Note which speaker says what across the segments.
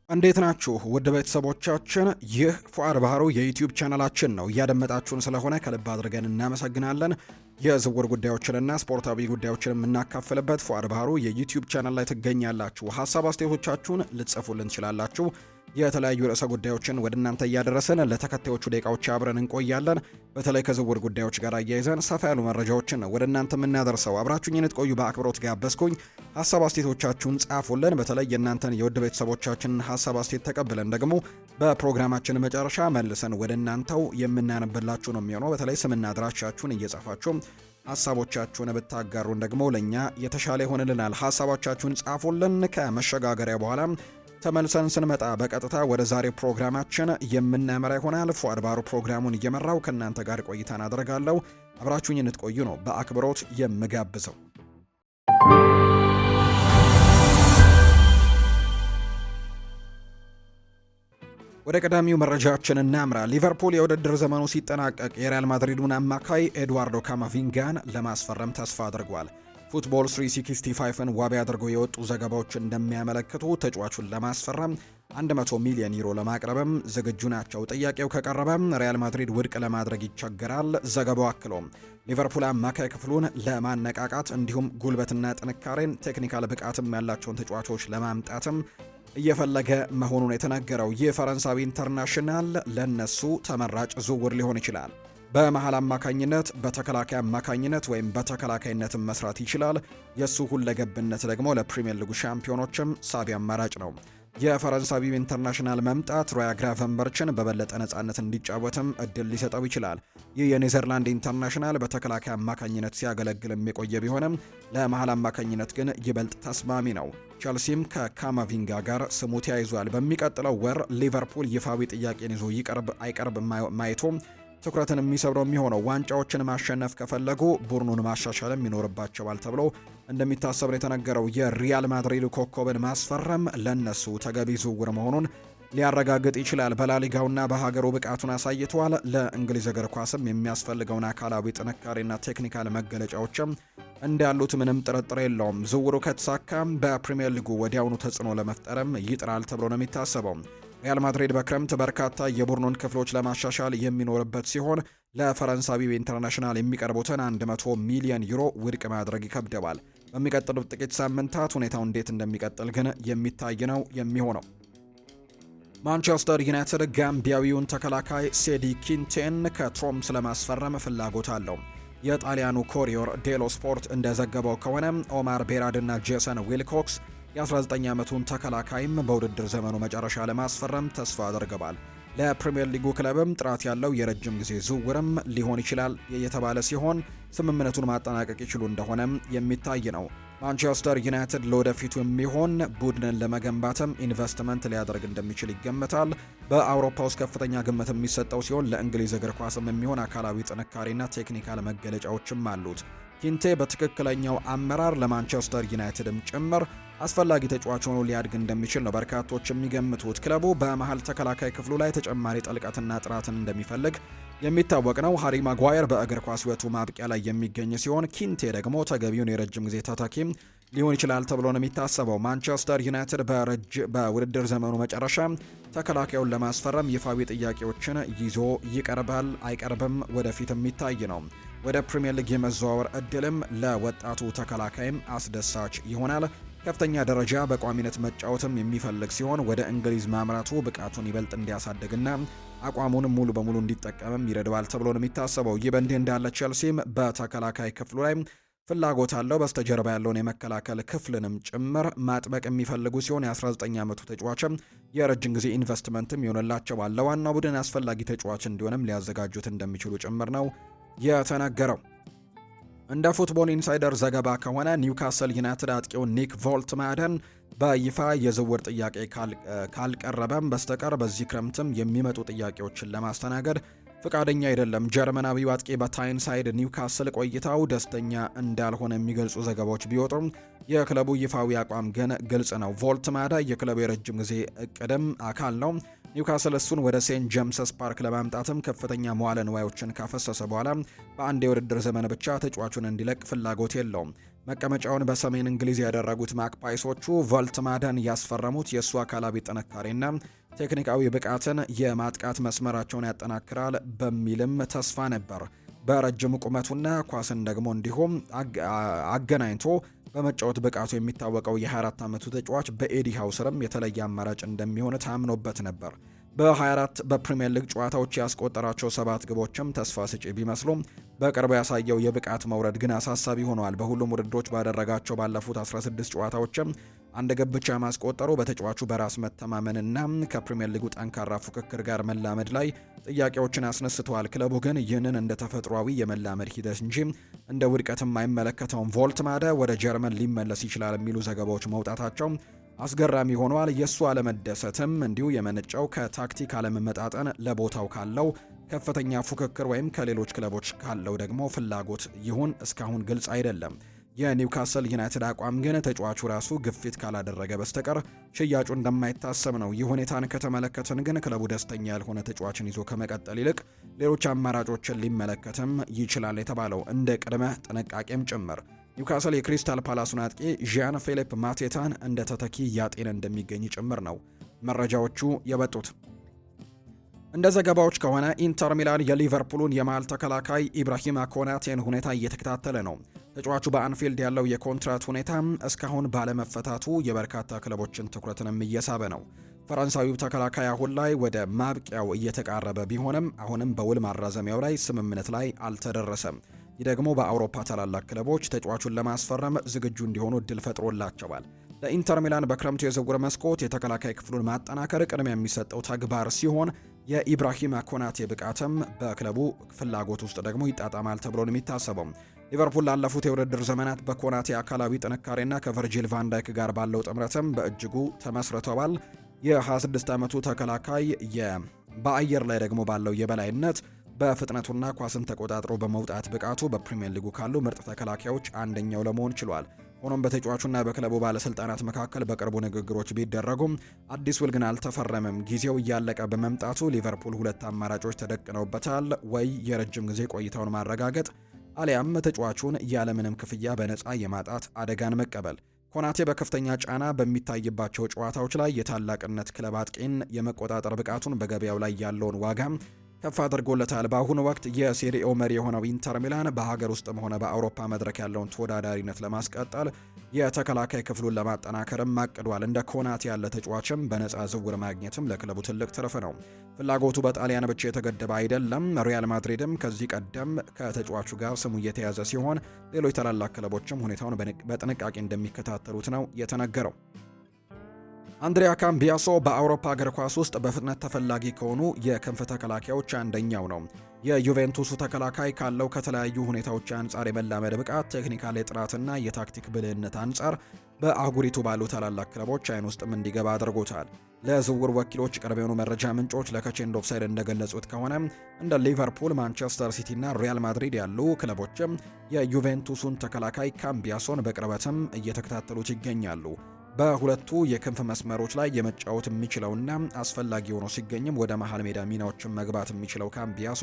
Speaker 1: እንዴት ናችሁ ውድ ቤተሰቦቻችን? ይህ ፉአድ ባህሩ የዩቲዩብ ቻናላችን ነው። እያደመጣችሁን ስለሆነ ከልብ አድርገን እናመሰግናለን። የዝውውር ጉዳዮችንና ስፖርታዊ ጉዳዮችን የምናካፍልበት ፉአድ ባህሩ የዩቲዩብ ቻናል ላይ ትገኛላችሁ። ሀሳብ አስተያየቶቻችሁን ልትጽፉልን ትችላላችሁ። የተለያዩ ርዕሰ ጉዳዮችን ወደ እናንተ እያደረስን ለተከታዮቹ ደቂቃዎች አብረን እንቆያለን። በተለይ ከዝውውር ጉዳዮች ጋር አያይዘን ሰፋ ያሉ መረጃዎችን ወደ እናንተ የምናደርሰው አብራችሁኝ እንድትቆዩ በአክብሮት ጋበዝኩኝ። ሀሳብ አስተያየቶቻችሁን ጻፉልን። በተለይ የእናንተን የውድ ቤተሰቦቻችንን ሀሳብ አስተያየት ተቀብለን ደግሞ በፕሮግራማችን መጨረሻ መልሰን ወደ እናንተው የምናነብላችሁ ነው የሚሆነው። በተለይ ስምና አድራሻችሁን እየጻፋችሁ ሀሳቦቻችሁን ብታጋሩን ደግሞ ለእኛ የተሻለ ይሆንልናል። ሀሳቦቻችሁን ጻፉልን። ከመሸጋገሪያ በኋላ ተመልሰን ስንመጣ በቀጥታ ወደ ዛሬ ፕሮግራማችን የምናመራ ይሆናል። ፉአድ ባህሩ ፕሮግራሙን እየመራው ከእናንተ ጋር ቆይታን አደርጋለሁ። አብራችሁኝ እንድትቆዩ ነው በአክብሮት የምጋብዘው። ወደ ቀዳሚው መረጃችን እናምራ። ሊቨርፑል የውድድር ዘመኑ ሲጠናቀቅ የሪያል ማድሪዱን አማካይ ኤድዋርዶ ካማቪንጋን ለማስፈረም ተስፋ አድርጓል። ፉትቦል 365ን ዋቢ አድርገው የወጡ ዘገባዎች እንደሚያመለክቱ ተጫዋቹን ለማስፈረም 100 ሚሊዮን ዩሮ ለማቅረብም ዝግጁ ናቸው። ጥያቄው ከቀረበ ሪያል ማድሪድ ውድቅ ለማድረግ ይቸገራል። ዘገባው አክሎም ሊቨርፑል አማካይ ክፍሉን ለማነቃቃት እንዲሁም ጉልበትና ጥንካሬን ቴክኒካል ብቃትም ያላቸውን ተጫዋቾች ለማምጣትም እየፈለገ መሆኑን የተናገረው ይህ ፈረንሳዊ ኢንተርናሽናል ለነሱ ተመራጭ ዝውውር ሊሆን ይችላል። በመሃል አማካኝነት፣ በተከላካይ አማካኝነት ወይም በተከላካይነትም መስራት ይችላል። የሱ ሁለገብነት ደግሞ ለፕሪሚየር ሊጉ ሻምፒዮኖችም ሳቢ አማራጭ ነው። የፈረንሳዊው ኢንተርናሽናል መምጣት ሮያ ግራቨንበርችን በበለጠ ነጻነት እንዲጫወትም እድል ሊሰጠው ይችላል። ይህ የኔዘርላንድ ኢንተርናሽናል በተከላካይ አማካኝነት ሲያገለግል የቆየ ቢሆንም ለመሃል አማካኝነት ግን ይበልጥ ተስማሚ ነው። ቸልሲም ከካማቪንጋ ጋር ስሙ ተያይዟል። በሚቀጥለው ወር ሊቨርፑል ይፋዊ ጥያቄን ይዞ አይቀርብ ማየቶ ትኩረትን የሚሰብረው የሚሆነው ዋንጫዎችን ማሸነፍ ከፈለጉ ቡድኑን ማሻሻልም ይኖርባቸዋል ተብሎ እንደሚታሰብ ነው የተነገረው። የሪያል ማድሪድ ኮከብን ማስፈረም ለነሱ ተገቢ ዝውውር መሆኑን ሊያረጋግጥ ይችላል። በላሊጋውና በሀገሩ ብቃቱን አሳይቷል። ለእንግሊዝ እግር ኳስም የሚያስፈልገውን አካላዊ ጥንካሬና ቴክኒካል መገለጫዎችም እንዳሉት ምንም ጥርጥር የለውም። ዝውውሩ ከተሳካ በፕሪሚየር ሊጉ ወዲያውኑ ተጽዕኖ ለመፍጠርም ይጥራል ተብሎ ነው የሚታሰበው። ሪያል ማድሪድ በክረምት በርካታ የቡድኑን ክፍሎች ለማሻሻል የሚኖርበት ሲሆን ለፈረንሳዊው ኢንተርናሽናል የሚቀርቡትን 100 ሚሊዮን ዩሮ ውድቅ ማድረግ ይከብደዋል። በሚቀጥሉት ጥቂት ሳምንታት ሁኔታው እንዴት እንደሚቀጥል ግን የሚታይ ነው የሚሆነው። ማንቸስተር ዩናይትድ ጋምቢያዊውን ተከላካይ ሴዲ ኪንቴን ከትሮምስ ለማስፈረም ፍላጎት አለው። የጣሊያኑ ኮሪዮር ዴሎ ስፖርት እንደዘገበው ከሆነ ኦማር ቤራድ እና ጄሰን ዊልኮክስ የ19 ዓመቱን ተከላካይም በውድድር ዘመኑ መጨረሻ ለማስፈረም ተስፋ አድርገዋል። ለፕሪሚየር ሊጉ ክለብም ጥራት ያለው የረጅም ጊዜ ዝውውርም ሊሆን ይችላል የተባለ ሲሆን ስምምነቱን ማጠናቀቅ ይችሉ እንደሆነም የሚታይ ነው። ማንቸስተር ዩናይትድ ለወደፊቱ የሚሆን ቡድንን ለመገንባትም ኢንቨስትመንት ሊያደርግ እንደሚችል ይገመታል። በአውሮፓ ውስጥ ከፍተኛ ግምት የሚሰጠው ሲሆን ለእንግሊዝ እግር ኳስም የሚሆን አካላዊ ጥንካሬና ቴክኒካል መገለጫዎችም አሉት። ኪንቴ በትክክለኛው አመራር ለማንቸስተር ዩናይትድም ጭምር አስፈላጊ ተጫዋች ሆኖ ሊያድግ እንደሚችል ነው በርካቶች የሚገምቱት። ክለቡ በመሃል ተከላካይ ክፍሉ ላይ ተጨማሪ ጥልቀትና ጥራትን እንደሚፈልግ የሚታወቅ ነው። ሃሪ ማጓየር በእግር ኳስ ሕይወቱ ማብቂያ ላይ የሚገኝ ሲሆን ኪንቴ ደግሞ ተገቢውን የረጅም ጊዜ ተተኪም ሊሆን ይችላል ተብሎ ነው የሚታሰበው። ማንቸስተር ዩናይትድ በውድድር ዘመኑ መጨረሻ ተከላካዩን ለማስፈረም ይፋዊ ጥያቄዎችን ይዞ ይቀርባል አይቀርብም ወደፊት የሚታይ ነው። ወደ ፕሪሚየር ሊግ የመዘዋወር እድልም ለወጣቱ ተከላካይም አስደሳች ይሆናል። ከፍተኛ ደረጃ በቋሚነት መጫወትም የሚፈልግ ሲሆን ወደ እንግሊዝ ማምራቱ ብቃቱን ይበልጥ እንዲያሳድግና አቋሙን ሙሉ በሙሉ እንዲጠቀምም ይረዳዋል ተብሎ ነው የሚታሰበው። ይህ በእንዲህ እንዳለ ቼልሲም በተከላካይ ክፍሉ ላይ ፍላጎት አለው። በስተጀርባ ያለውን የመከላከል ክፍልንም ጭምር ማጥበቅ የሚፈልጉ ሲሆን የ19 ዓመቱ ተጫዋችም የረጅም ጊዜ ኢንቨስትመንትም ይሆንላቸዋል። ለዋናው ቡድን አስፈላጊ ተጫዋች እንዲሆንም ሊያዘጋጁት እንደሚችሉ ጭምር ነው የተነገረው። እንደ ፉትቦል ኢንሳይደር ዘገባ ከሆነ ኒውካስል ዩናይትድ አጥቂውን ኒክ ቮልትማደን በይፋ የዝውውር ጥያቄ ካልቀረበም በስተቀር በዚህ ክረምትም የሚመጡ ጥያቄዎችን ለማስተናገድ ፍቃደኛ አይደለም። ጀርመናዊው አጥቂ በታይንሳይድ ኒውካስል ቆይታው ደስተኛ እንዳልሆነ የሚገልጹ ዘገባዎች ቢወጡም የክለቡ ይፋዊ አቋም ግን ግልጽ ነው። ቮልትማዳ የክለቡ የረጅም ጊዜ እቅድም አካል ነው። ኒውካስል እሱን ወደ ሴንት ጄምስስ ፓርክ ለማምጣትም ከፍተኛ መዋለ ንዋዮችን ካፈሰሰ በኋላ በአንድ የውድድር ዘመን ብቻ ተጫዋቹን እንዲለቅ ፍላጎት የለውም። መቀመጫውን በሰሜን እንግሊዝ ያደረጉት ማክፓይሶቹ ቮልትማዳን ያስፈረሙት የእሱ አካላዊ ጥንካሬና ቴክኒካዊ ብቃትን የማጥቃት መስመራቸውን ያጠናክራል በሚልም ተስፋ ነበር። በረጅም ቁመቱና ኳስን ደግሞ እንዲሁም አገናኝቶ በመጫወት ብቃቱ የሚታወቀው የ24 ዓመቱ ተጫዋች በኤዲ ሃው ስርም የተለየ አማራጭ እንደሚሆን ታምኖበት ነበር። በ24 በፕሪሚየር ሊግ ጨዋታዎች ያስቆጠራቸው 7 ግቦችም ተስፋ ስጪ ቢመስሉም በቅርቡ ያሳየው የብቃት መውረድ ግን አሳሳቢ ሆኗል። በሁሉም ውድድሮች ባደረጋቸው ባለፉት 16 ጨዋታዎችም አንድ ግብ ብቻ ማስቆጠሩ በተጫዋቹ በራስ መተማመንና ከፕሪሚየር ሊጉ ጠንካራ ፉክክር ጋር መላመድ ላይ ጥያቄዎችን አስነስተዋል። ክለቡ ግን ይህንን እንደ ተፈጥሯዊ የመላመድ ሂደት እንጂ እንደ ውድቀትም አይመለከተውም። ቮልትማዳ ወደ ጀርመን ሊመለስ ይችላል የሚሉ ዘገባዎች መውጣታቸው አስገራሚ ሆኗል። የእሱ አለመደሰትም እንዲሁ የመነጨው ከታክቲክ አለመመጣጠን ለቦታው ካለው ከፍተኛ ፉክክር ወይም ከሌሎች ክለቦች ካለው ደግሞ ፍላጎት ይሁን እስካሁን ግልጽ አይደለም። የኒውካስል ዩናይትድ አቋም ግን ተጫዋቹ ራሱ ግፊት ካላደረገ በስተቀር ሽያጩ እንደማይታሰብ ነው። ይህ ሁኔታን ከተመለከትን ግን ክለቡ ደስተኛ ያልሆነ ተጫዋችን ይዞ ከመቀጠል ይልቅ ሌሎች አማራጮችን ሊመለከትም ይችላል የተባለው እንደ ቅድመ ጥንቃቄም ጭምር። ኒውካስል የክሪስታል ፓላሱን አጥቂ ዣን ፊሊፕ ማቴታን እንደ ተተኪ እያጤነ እንደሚገኝ ጭምር ነው መረጃዎቹ የበጡት። እንደ ዘገባዎች ከሆነ ኢንተር ሚላን የሊቨርፑሉን የመሃል ተከላካይ ኢብራሂማ ኮናቴን ሁኔታ እየተከታተለ ነው። ተጫዋቹ በአንፊልድ ያለው የኮንትራት ሁኔታ እስካሁን ባለመፈታቱ የበርካታ ክለቦችን ትኩረትንም እየሳበ ነው። ፈረንሳዊው ተከላካይ አሁን ላይ ወደ ማብቂያው እየተቃረበ ቢሆንም አሁንም በውል ማራዘሚያው ላይ ስምምነት ላይ አልተደረሰም። ይህ ደግሞ በአውሮፓ ታላላቅ ክለቦች ተጫዋቹን ለማስፈረም ዝግጁ እንዲሆኑ እድል ፈጥሮላቸዋል። ለኢንተር ሚላን በክረምቱ የዝውውር መስኮት የተከላካይ ክፍሉን ማጠናከር ቅድሚያ የሚሰጠው ተግባር ሲሆን የኢብራሂማ ኮናቴ ብቃትም በክለቡ ፍላጎት ውስጥ ደግሞ ይጣጣማል ተብሎ ነው የሚታሰበው። ሊቨርፑል ላለፉት የውድድር ዘመናት በኮናቴ አካላዊ ጥንካሬና ከቨርጂል ቫንዳይክ ጋር ባለው ጥምረትም በእጅጉ ተመስርተዋል። የ26 ዓመቱ ተከላካይ በአየር ላይ ደግሞ ባለው የበላይነት በፍጥነቱና ኳስን ተቆጣጥሮ በመውጣት ብቃቱ በፕሪሚየር ሊጉ ካሉ ምርጥ ተከላካዮች አንደኛው ለመሆን ችሏል። ሆኖም በተጫዋቹና በክለቡ ባለስልጣናት መካከል በቅርቡ ንግግሮች ቢደረጉም አዲስ ውል ግን አልተፈረመም። ጊዜው እያለቀ በመምጣቱ ሊቨርፑል ሁለት አማራጮች ተደቅነውበታል። ወይ የረጅም ጊዜ ቆይታውን ማረጋገጥ አሊያም ተጫዋቹን ያለምንም ክፍያ በነፃ የማጣት አደጋን መቀበል። ኮናቴ በከፍተኛ ጫና በሚታይባቸው ጨዋታዎች ላይ የታላቅነት ክለብ አጥቂን የመቆጣጠር ብቃቱን በገበያው ላይ ያለውን ዋጋ ከፍ አድርጎለታል። በአሁኑ ወቅት የሴሪኤው መሪ የሆነው ኢንተር ሚላን በሀገር ውስጥም ሆነ በአውሮፓ መድረክ ያለውን ተወዳዳሪነት ለማስቀጠል የተከላካይ ክፍሉን ለማጠናከርም አቅዷል። እንደ ኮናቴ ያለ ተጫዋችም በነፃ ዝውውር ማግኘትም ለክለቡ ትልቅ ትርፍ ነው። ፍላጎቱ በጣሊያን ብቻ የተገደበ አይደለም። ሪያል ማድሪድም ከዚህ ቀደም ከተጫዋቹ ጋር ስሙ እየተያዘ ሲሆን ሌሎች ታላላቅ ክለቦችም ሁኔታውን በጥንቃቄ እንደሚከታተሉት ነው የተነገረው። አንድሪያ ካምቢያሶ በአውሮፓ እግር ኳስ ውስጥ በፍጥነት ተፈላጊ ከሆኑ የክንፍ ተከላካዮች አንደኛው ነው። የዩቬንቱሱ ተከላካይ ካለው ከተለያዩ ሁኔታዎች አንጻር የመላመድ ብቃት፣ ቴክኒካል ጥራትና የታክቲክ ብልህነት አንጻር በአህጉሪቱ ባሉ ታላላቅ ክለቦች አይን ውስጥም እንዲገባ አድርጎታል። ለዝውውር ወኪሎች ቅርብ የሆኑ መረጃ ምንጮች ለከቼንድ ኦፍሳይድ እንደገለጹት ከሆነ እንደ ሊቨርፑል፣ ማንቸስተር ሲቲ እና ሪያል ማድሪድ ያሉ ክለቦችም የዩቬንቱሱን ተከላካይ ካምቢያሶን በቅርበትም እየተከታተሉት ይገኛሉ። በሁለቱ የክንፍ መስመሮች ላይ የመጫወት የሚችለውና አስፈላጊ ሆኖ ሲገኝም ወደ መሃል ሜዳ ሚናዎችን መግባት የሚችለው ካምቢያሶ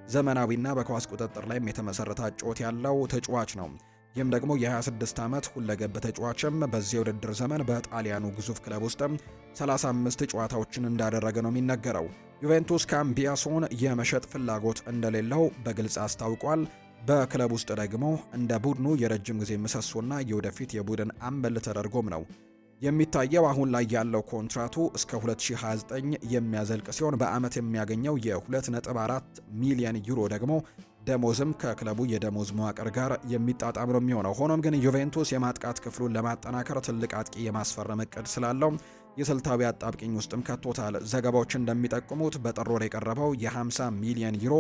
Speaker 1: ዘመናዊና በኳስ ቁጥጥር ላይም የተመሰረተ ጨዋታ ያለው ተጫዋች ነው። ይህም ደግሞ የ26 ዓመት ሁለገብ ተጫዋችም በዚህ የውድድር ዘመን በጣሊያኑ ግዙፍ ክለብ ውስጥም 35 ጨዋታዎችን እንዳደረገ ነው የሚነገረው። ዩቬንቱስ ካምቢያሶን የመሸጥ ፍላጎት እንደሌለው በግልጽ አስታውቋል። በክለብ ውስጥ ደግሞ እንደ ቡድኑ የረጅም ጊዜ ምሰሶና የወደፊት የቡድን አምበል ተደርጎም ነው የሚታየው። አሁን ላይ ያለው ኮንትራቱ እስከ 2029 የሚያዘልቅ ሲሆን በአመት የሚያገኘው የ2.4 ሚሊዮን ዩሮ ደግሞ ደሞዝም ከክለቡ የደሞዝ መዋቅር ጋር የሚጣጣም ነው የሚሆነው። ሆኖም ግን ዩቬንቱስ የማጥቃት ክፍሉን ለማጠናከር ትልቅ አጥቂ የማስፈረም እቅድ ስላለው የስልታዊ አጣብቂኝ ውስጥም ከቶታል። ዘገባዎች እንደሚጠቁሙት በጥር ወር የቀረበው የ50 ሚሊዮን ዩሮ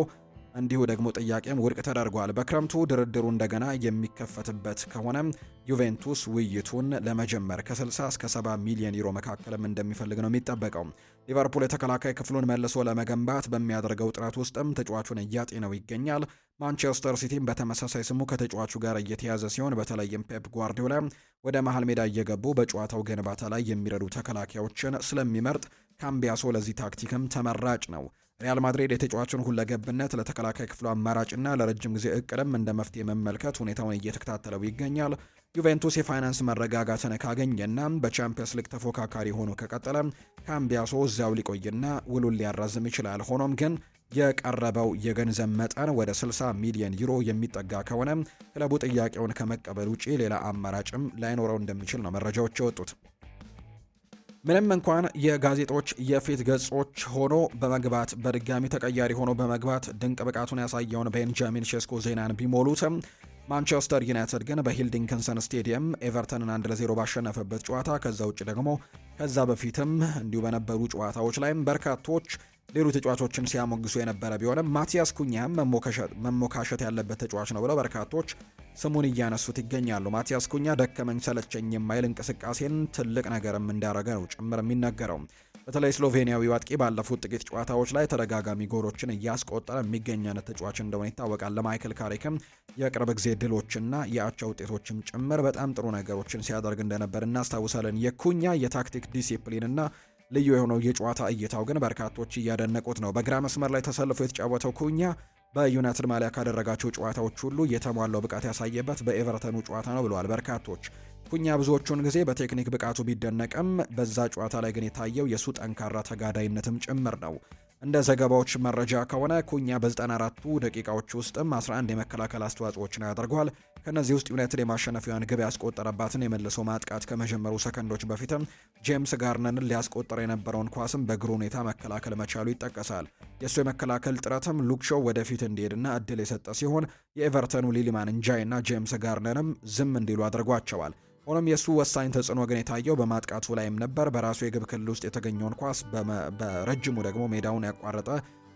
Speaker 1: እንዲሁ ደግሞ ጥያቄም ውድቅ ተደርጓል። በክረምቱ ድርድሩ እንደገና የሚከፈትበት ከሆነ ዩቬንቱስ ውይይቱን ለመጀመር ከ60 እስከ 70 ሚሊዮን ዩሮ መካከልም እንደሚፈልግ ነው የሚጠበቀው። ሊቨርፑል የተከላካይ ክፍሉን መልሶ ለመገንባት በሚያደርገው ጥረት ውስጥም ተጫዋቹን እያጤነው ይገኛል። ማንቸስተር ሲቲም በተመሳሳይ ስሙ ከተጫዋቹ ጋር እየተያዘ ሲሆን በተለይም ፔፕ ጓርዲዮላ ወደ መሃል ሜዳ እየገቡ በጨዋታው ግንባታ ላይ የሚረዱ ተከላካዮችን ስለሚመርጥ ካምቢያሶ ለዚህ ታክቲክም ተመራጭ ነው። ሪያል ማድሪድ የተጫዋቹን ሁለገብነት ለተከላካይ ክፍሉ አማራጭና ለረጅም ጊዜ እቅድም እንደ መፍትሄ መመልከት ሁኔታውን እየተከታተለው ይገኛል። ዩቬንቱስ የፋይናንስ መረጋጋትን ካገኘና በቻምፒየንስ ሊግ ተፎካካሪ ሆኖ ከቀጠለ ካምቢያሶ እዚያው ሊቆይና ውሉን ሊያራዝም ይችላል። ሆኖም ግን የቀረበው የገንዘብ መጠን ወደ 60 ሚሊዮን ዩሮ የሚጠጋ ከሆነ ክለቡ ጥያቄውን ከመቀበል ውጪ ሌላ አማራጭም ላይኖረው እንደሚችል ነው መረጃዎች የወጡት። ምንም እንኳን የጋዜጦች የፊት ገጾች ሆኖ በመግባት በድጋሚ ተቀያሪ ሆኖ በመግባት ድንቅ ብቃቱን ያሳየውን ቤንጃሚን ሼስኮ ዜናን ቢሞሉትም ማንቸስተር ዩናይትድ ግን በሂልዲንግተን ስቴዲየም ኤቨርተንን 1-0 ባሸነፈበት ጨዋታ ከዛ ውጭ ደግሞ ከዛ በፊትም እንዲሁ በነበሩ ጨዋታዎች ላይም በርካቶች ሌሎች ተጫዋቾችን ሲያሞግሱ የነበረ ቢሆንም ማቲያስ ኩኛም መሞካሸት ያለበት ተጫዋች ነው ብለው በርካቶች ስሙን እያነሱት ይገኛሉ። ማቲያስ ኩኛ ደከመኝ ሰለቸኝ የማይል እንቅስቃሴን ትልቅ ነገርም እንዳረገ ነው ጭምር የሚነገረው። በተለይ ስሎቬኒያዊ አጥቂ ባለፉት ጥቂት ጨዋታዎች ላይ ተደጋጋሚ ጎሎችን እያስቆጠረ የሚገኝ አይነት ተጫዋች እንደሆነ ይታወቃል። ለማይክል ካሪክም የቅርብ ጊዜ ድሎችና የአቻ ውጤቶችም ጭምር በጣም ጥሩ ነገሮችን ሲያደርግ እንደነበር እናስታውሳለን። የኩኛ የታክቲክ ዲሲፕሊንና ልዩ የሆነው የጨዋታ እይታው ግን በርካቶች እያደነቁት ነው። በግራ መስመር ላይ ተሰልፎ የተጫወተው ኩኛ በዩናይትድ ማሊያ ካደረጋቸው ጨዋታዎች ሁሉ የተሟላው ብቃት ያሳየበት በኤቨርተኑ ጨዋታ ነው ብለዋል በርካቶች። ኩኛ ብዙዎቹን ጊዜ በቴክኒክ ብቃቱ ቢደነቅም በዛ ጨዋታ ላይ ግን የታየው የሱ ጠንካራ ተጋዳይነትም ጭምር ነው። እንደ ዘገባዎች መረጃ ከሆነ ኩኛ በ94ቱ ደቂቃዎች ውስጥም 11 የመከላከል አስተዋጽኦችን ያደርገዋል። ከነዚህ ውስጥ ዩናይትድ የማሸነፊያውን ግብ ያስቆጠረባትን የመልሶ ማጥቃት ከመጀመሩ ሰከንዶች በፊትም ጄምስ ጋርነርን ሊያስቆጠር የነበረውን ኳስም በእግሩ ሁኔታ መከላከል መቻሉ ይጠቀሳል። የእሱ የመከላከል ጥረትም ሉክሾው ወደፊት እንዲሄድና እድል የሰጠ ሲሆን የኤቨርተኑ ሊሊማን እንጃይና ጄምስ ጋርነርም ዝም እንዲሉ አድርጓቸዋል። ሆኖም የሱ ወሳኝ ተጽዕኖ ግን የታየው በማጥቃቱ ላይም ነበር። በራሱ የግብ ክልል ውስጥ የተገኘውን ኳስ በረጅሙ ደግሞ ሜዳውን ያቋረጠ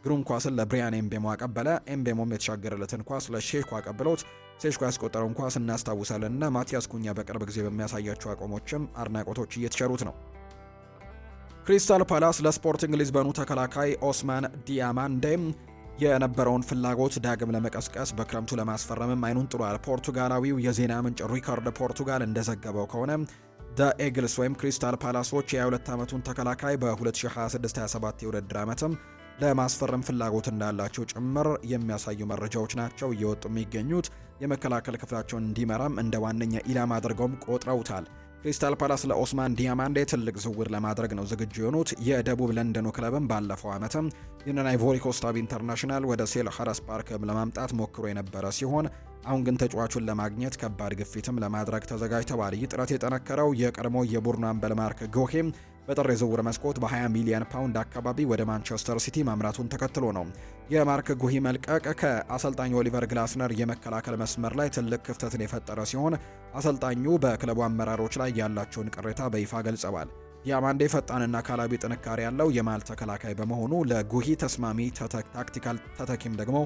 Speaker 1: ግሩም ኳስን ለብሪያን ኤምቤሞ አቀበለ። ኤምቤሞም የተሻገረለትን ኳስ ለሼሽኮ አቀብሎት ሼሽኮ ያስቆጠረውን ኳስ እናስታውሳለን እና ማቲያስ ኩኛ በቅርብ ጊዜ በሚያሳያቸው አቋሞችም አድናቆቶች እየተቸሩት ነው። ክሪስታል ፓላስ ለስፖርቲንግ ሊዝበኑ ተከላካይ ኦስማን ዲያማንዴም የነበረውን ፍላጎት ዳግም ለመቀስቀስ በክረምቱ ለማስፈረምም አይኑን ጥሏል። ፖርቱጋላዊው የዜና ምንጭ ሪካርድ ፖርቱጋል እንደዘገበው ከሆነ ኤግልስ ወይም ክሪስታል ፓላሶች የ22 ዓመቱን ተከላካይ በ2026-27 የውድድር ዓመትም ለማስፈረም ፍላጎት እንዳላቸው ጭምር የሚያሳዩ መረጃዎች ናቸው እየወጡ የሚገኙት። የመከላከል ክፍላቸውን እንዲመራም እንደ ዋነኛ ኢላማ አድርገውም ቆጥረውታል። ክሪስታል ፓላስ ለኦስማን ዲያማንዴ ትልቅ ዝውውር ለማድረግ ነው ዝግጁ የሆኑት። የደቡብ ለንደኑ ክለብም ባለፈው ዓመትም ይህንን አይቮሪ ኮስታዊ ኢንተርናሽናል ወደ ሴልኸርስት ፓርክም ለማምጣት ሞክሮ የነበረ ሲሆን አሁን ግን ተጫዋቹን ለማግኘት ከባድ ግፊትም ለማድረግ ተዘጋጅተዋል። ይህ ጥረት የጠነከረው የቀድሞ የቡርኑ አምበል ማርክ ጎሄም በጥር የዝውውር መስኮት በ20 ሚሊዮን ፓውንድ አካባቢ ወደ ማንቸስተር ሲቲ ማምራቱን ተከትሎ ነው። የማርክ ጉሂ መልቀቅ ከአሰልጣኝ ኦሊቨር ግላስነር የመከላከል መስመር ላይ ትልቅ ክፍተትን የፈጠረ ሲሆን አሰልጣኙ በክለቡ አመራሮች ላይ ያላቸውን ቅሬታ በይፋ ገልጸዋል። ዲያማንዴ ፈጣንና አካላዊ ጥንካሬ ያለው የማል ተከላካይ በመሆኑ ለጉሂ ተስማሚ ታክቲካል ተተኪም ደግሞ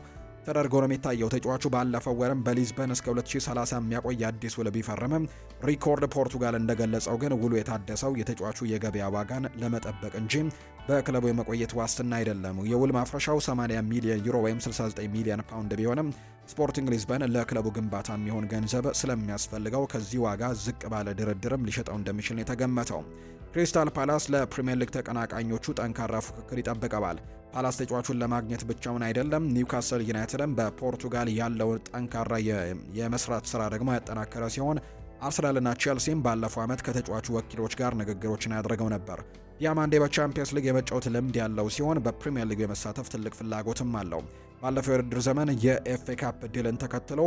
Speaker 1: ተደርጎ ነው የሚታየው። ተጫዋቹ ባለፈው ወርም በሊዝበን እስከ 2030 የሚያቆይ አዲስ ውል ቢፈርምም ሪኮርድ ፖርቱጋል እንደገለጸው ግን ውሉ የታደሰው የተጫዋቹ የገበያ ዋጋን ለመጠበቅ እንጂ በክለቡ የመቆየት ዋስትና አይደለም። የውል ማፍረሻው 80 ሚሊዮን ዩሮ ወይም 69 ሚሊዮን ፓውንድ ቢሆንም ስፖርቲንግ ሊዝበን ለክለቡ ግንባታ የሚሆን ገንዘብ ስለሚያስፈልገው ከዚህ ዋጋ ዝቅ ባለ ድርድርም ሊሸጠው እንደሚችል ነው የተገመተው። ክሪስታል ፓላስ ለፕሪሚየር ሊግ ተቀናቃኞቹ ጠንካራ ፉክክር ይጠብቀዋል። ፓላስ ተጫዋቹን ለማግኘት ብቻውን አይደለም፣ ኒውካስል ዩናይትድም በፖርቱጋል ያለውን ጠንካራ የመስራት ስራ ደግሞ ያጠናከረ ሲሆን አርሰናልና ቼልሲም ባለፈው ዓመት ከተጫዋቹ ወኪሎች ጋር ንግግሮችን ያደረገው ነበር። ዲያማንዴ በቻምፒየንስ ሊግ የመጫወት ልምድ ያለው ሲሆን በፕሪሚየር ሊግ የመሳተፍ ትልቅ ፍላጎትም አለው። ባለፈው የውድድር ዘመን የኤፍኤ ካፕ ድልን ተከትሎ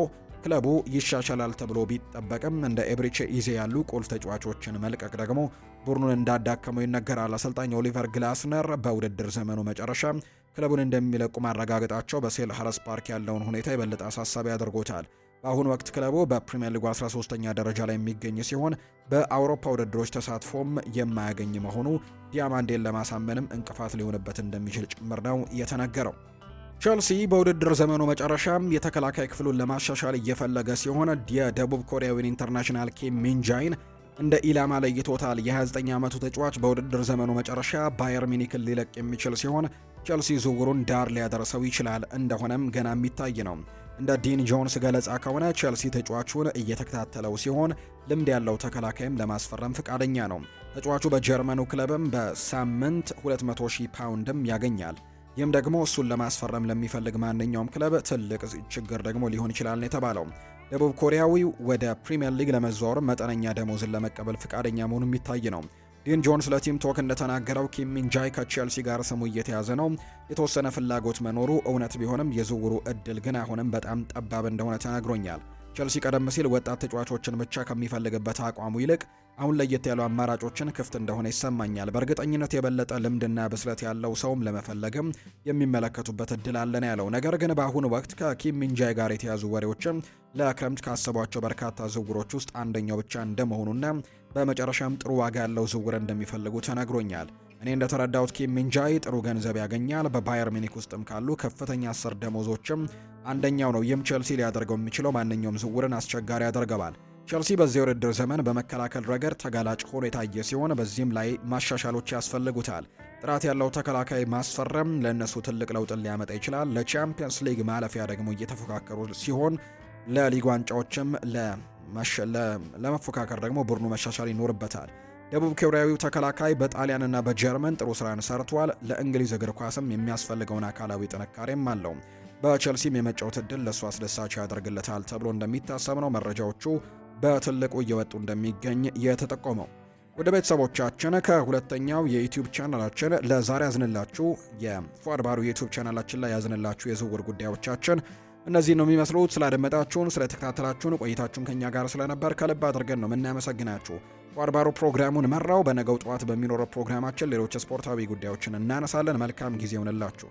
Speaker 1: ክለቡ ይሻሻላል ተብሎ ቢጠበቅም እንደ ኤብሪቼ ኢዜ ያሉ ቁልፍ ተጫዋቾችን መልቀቅ ደግሞ ቡድኑን እንዳዳከመው ይነገራል። አሰልጣኝ ኦሊቨር ግላስነር በውድድር ዘመኑ መጨረሻ ክለቡን እንደሚለቁ ማረጋገጣቸው በሴልኸርስት ፓርክ ያለውን ሁኔታ የበለጠ አሳሳቢ አድርጎታል። በአሁኑ ወቅት ክለቡ በፕሪሚየር ሊጉ 13ኛ ደረጃ ላይ የሚገኝ ሲሆን በአውሮፓ ውድድሮች ተሳትፎም የማያገኝ መሆኑ ዲያማንዴን ለማሳመንም እንቅፋት ሊሆንበት እንደሚችል ጭምር ነው የተነገረው። ቸልሲ በውድድር ዘመኑ መጨረሻም የተከላካይ ክፍሉን ለማሻሻል እየፈለገ ሲሆን የደቡብ ኮሪያዊን ኢንተርናሽናል ኪም ሚንጃይን እንደ ኢላማ ለይቶታል። የ29 ዓመቱ ተጫዋች በውድድር ዘመኑ መጨረሻ ባየር ሚኒክን ሊለቅ የሚችል ሲሆን ቸልሲ ዝውውሩን ዳር ሊያደርሰው ይችላል። እንደሆነም ገና የሚታይ ነው። እንደ ዲን ጆንስ ገለጻ ከሆነ ቸልሲ ተጫዋቹን እየተከታተለው ሲሆን ልምድ ያለው ተከላካይም ለማስፈረም ፍቃደኛ ነው። ተጫዋቹ በጀርመኑ ክለብም በሳምንት 200,000 ፓውንድም ያገኛል። ይህም ደግሞ እሱን ለማስፈረም ለሚፈልግ ማንኛውም ክለብ ትልቅ ችግር ደግሞ ሊሆን ይችላል ነው የተባለው። ደቡብ ኮሪያዊው ወደ ፕሪሚየር ሊግ ለመዘዋወር መጠነኛ ደሞዝን ለመቀበል ፍቃደኛ መሆኑ የሚታይ ነው። ዲን ጆንስ ለቲም ቶክ እንደተናገረው ኪም ሚንጃይ ከቼልሲ ጋር ስሙ እየተያዘ ነው። የተወሰነ ፍላጎት መኖሩ እውነት ቢሆንም የዝውውሩ እድል ግን አሁንም በጣም ጠባብ እንደሆነ ተናግሮኛል። ቼልሲ ቀደም ሲል ወጣት ተጫዋቾችን ብቻ ከሚፈልግበት አቋሙ ይልቅ አሁን ለየት ያሉ አማራጮችን ክፍት እንደሆነ ይሰማኛል። በእርግጠኝነት የበለጠ ልምድና ብስለት ያለው ሰውም ለመፈለግም የሚመለከቱበት እድል አለ ነው ያለው። ነገር ግን በአሁኑ ወቅት ከኪም ሚንጃይ ጋር የተያዙ ወሬዎችም ለክረምት ካሰቧቸው በርካታ ዝውውሮች ውስጥ አንደኛው ብቻ እንደመሆኑና በመጨረሻም ጥሩ ዋጋ ያለው ዝውውር እንደሚፈልጉ ተናግሮኛል። እኔ እንደተረዳሁት ኪም ሚንጃይ ጥሩ ገንዘብ ያገኛል። በባየር ሚኒክ ውስጥም ካሉ ከፍተኛ 10 ደሞዞችም አንደኛው ነው። ይህም ቼልሲ ሊያደርገው የሚችለው ማንኛውም ዝውውርን አስቸጋሪ ያደርገዋል። ቼልሲ በዚህ ውድድር ዘመን በመከላከል ረገድ ተጋላጭ ሆኖ የታየ ሲሆን በዚህም ላይ ማሻሻሎች ያስፈልጉታል። ጥራት ያለው ተከላካይ ማስፈረም ለእነሱ ትልቅ ለውጥን ሊያመጣ ይችላል። ለቻምፒየንስ ሊግ ማለፊያ ደግሞ እየተፎካከሩ ሲሆን ለሊግ ዋንጫዎችም ለመፎካከር ደግሞ ቡድኑ መሻሻል ይኖርበታል። ደቡብ ኮሪያዊው ተከላካይ በጣሊያንና በጀርመን ጥሩ ስራን ሰርቷል። ለእንግሊዝ እግር ኳስም የሚያስፈልገውን አካላዊ ጥንካሬም አለው። በቼልሲም የመጫወት እድል ለእሱ አስደሳች ያደርግለታል ተብሎ እንደሚታሰብ ነው መረጃዎቹ በትልቁ እየወጡ እንደሚገኝ የተጠቆመው። ወደ ቤተሰቦቻችን ከሁለተኛው የዩቲዩብ ቻናላችን ለዛሬ ያዝንላችሁ የፏድባሩ የዩቲዩብ ቻናላችን ላይ ያዝንላችሁ የዝውውር ጉዳዮቻችን እነዚህ ነው የሚመስሉት። ስላደመጣችሁን፣ ስለተከታተላችሁን፣ ቆይታችሁን ከኛ ጋር ስለነበር ከልብ አድርገን ነው የምናመሰግናችሁ። ፏድባሩ ፕሮግራሙን መራው። በነገው ጠዋት በሚኖረው ፕሮግራማችን ሌሎች ስፖርታዊ ጉዳዮችን እናነሳለን። መልካም ጊዜ ይሁንላችሁ።